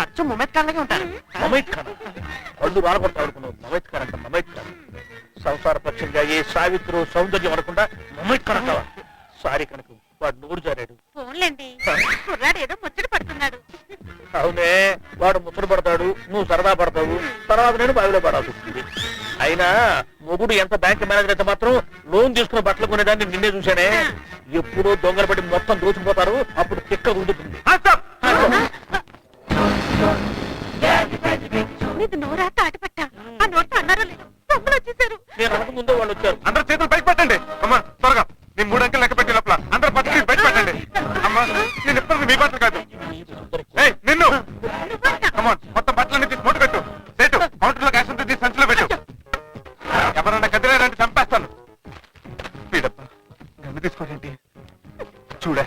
అచ్చం మొమెత్ ఖాన్ లాగే ఉంటారు. మమైత్ ఖాన్ కళ్ళు రాలగొడతా అనుకున్నావు. మమైత్ ఖాన్ అంట మమైత్ ఖాన్. సంసార పక్షంగా ఏ సావిత్రు సౌందర్యం అనకుండా మమైత్ ఖాన్ అంటావా? సారీ కనుక వాడు నోరు జారాడు. ఫోన్లేండి కుర్రాడు ఏదో ముచ్చట పడుతున్నాడు. అవునే, వాడు ముచ్చట పడతాడు, నువ్వు సరదా పడతావు, తర్వాత నేను బావిలో పడాల్సి వస్తుంది. అయినా మొగుడు ఎంత బ్యాంక్ మేనేజర్ అయితే మాత్రం లోన్ తీసుకున్న బట్టలు కొనేదాన్ని నిన్నే చూశానే. ఎప్పుడో దొంగలు పట్టి మొత్తం దోచుకుపోతారు, అప్పుడు తిక్క గుండుతుంది. నీది నోరా తాటిపట్ట. ఆ నోట్తో అన్నారో లేదు, దొంగలు వచ్చేసారు. నేను అనక ముందే వాళ్ళు వచ్చారు. అందరు చేతులు బయట పెట్టండి అమ్మా, త్వరగా. నేను 3 అంకెలు లెక్క పెట్టే లోపల అందరు బట్టలు బయట పెట్టండి అమ్మా. నేను ఎప్పుడు మీ బట్టలు కాదు. నిన్ను అమ్మా, మొత్తం బట్టలన్నీ తీసి మూట పెట్టు. సేటు కౌంటర్ లో క్యాష్ అంతా తీసి సంచిలో పెట్టు. ఎవరన్నా కదిలేరంటే చంపేస్తాను. వీడప్ప గన్ను తీసుకోండి. చూడా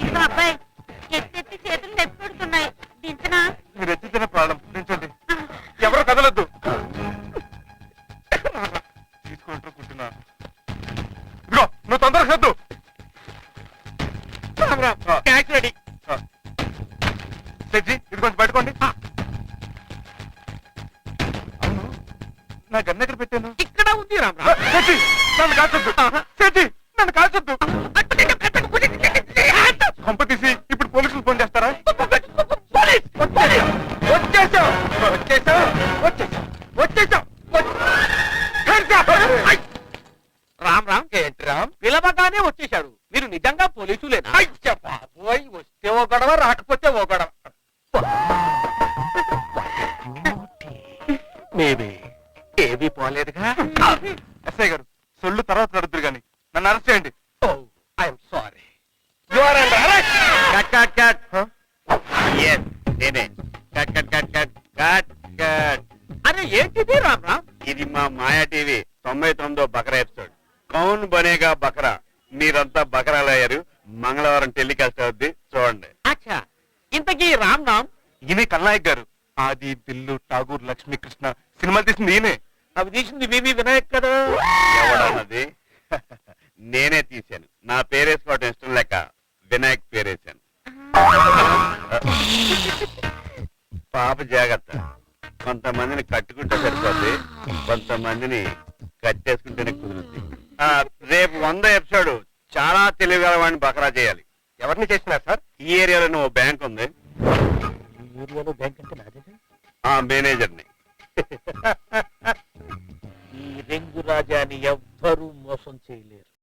ఇదిగో అబ్బాయి, ఎత్తెత్తి చేతులు నొప్పి పెడుతున్నాయి. దించనా? మీరు ఎత్తితేనే ప్రాబ్లం. నించండి, ఎవరు కదలొద్దు. తీసుకుంటారు కుట్టినా. ఇదిగో నువ్వు తొందరగా సద్దు. రెడీ. సెజ్జి ఇది కొంచెం పట్టుకోండి. అవును, నా గన్ను ఎక్కడ పెట్టాను? ఇక్కడ ఉంది రామరావు. సెజ్జి నన్ను కాల్చొద్దు. సెజ్జి నన్ను కాల్చొద్దు. కొంప తీసి ఇప్పుడు పోలీసులు ఫోన్ చేస్తారా? రామ్ ఏంటి రామ్, పిలవగానే వచ్చేశాడు. మీరు నిజంగా పోలీసులేనా? పోయి వస్తే ఓ గొడవ, రాకపోతే ఓ గొడవ. మేబీ ఏమీ పోలేదుగా. ఎస్ఐ గారు, సొల్లు తర్వాత నడుద్దురు గాని నన్ను అరెస్ట్ చేయండి. I'm sorry. You are under arrest. నేనే cut cut cut cut cut cut. అరే ఏంటిది రామరామ్? ఇది మా మాయా టీవీ 99వ బకరా ఎపిసోడ్. కౌన్ బనేగా బకరా. మీరంతా బకరాలయ్యారు. మంగళవారం టెలికాస్ట్ అవుద్ది, చూడండి. అచ్చా, ఇంతకీ రామ్ ఈయనే కల్నాయక్ గారు. ఆది, బిల్లు, ఠాగూర్, లక్ష్మీ, కృష్ణ సినిమాలు తీసింది ఈయనే. అవి తీసింది వివి వినాయక్ కదా. ఎవడన్నది? నేనే తీశాను. నా పేరేసుకోవడం ఇష్టం లేక వినాయక్ పేరేశాను. పాప జాగ్రత్త. కొంతమందిని కట్టుకుంటే సరిపోద్ది, కొంతమందిని కట్టేసుకుంటేనే కుదురుద్ది. రేపు 100 ఎపిసోడ్ చాలా తెలివిగలవాడిని బకరా చేయాలి. ఎవరిని చేసినారు సార్? ఈ ఏరియాలో ఓ బ్యాంక్ ఉంది, ఈ ఏరియాలో బ్యాంక్ అంటే నాదే. ఆ మేనేజర్ని. ఈ రెంగు రాజాని ఎవ్వరూ మోసం చేయలేరు.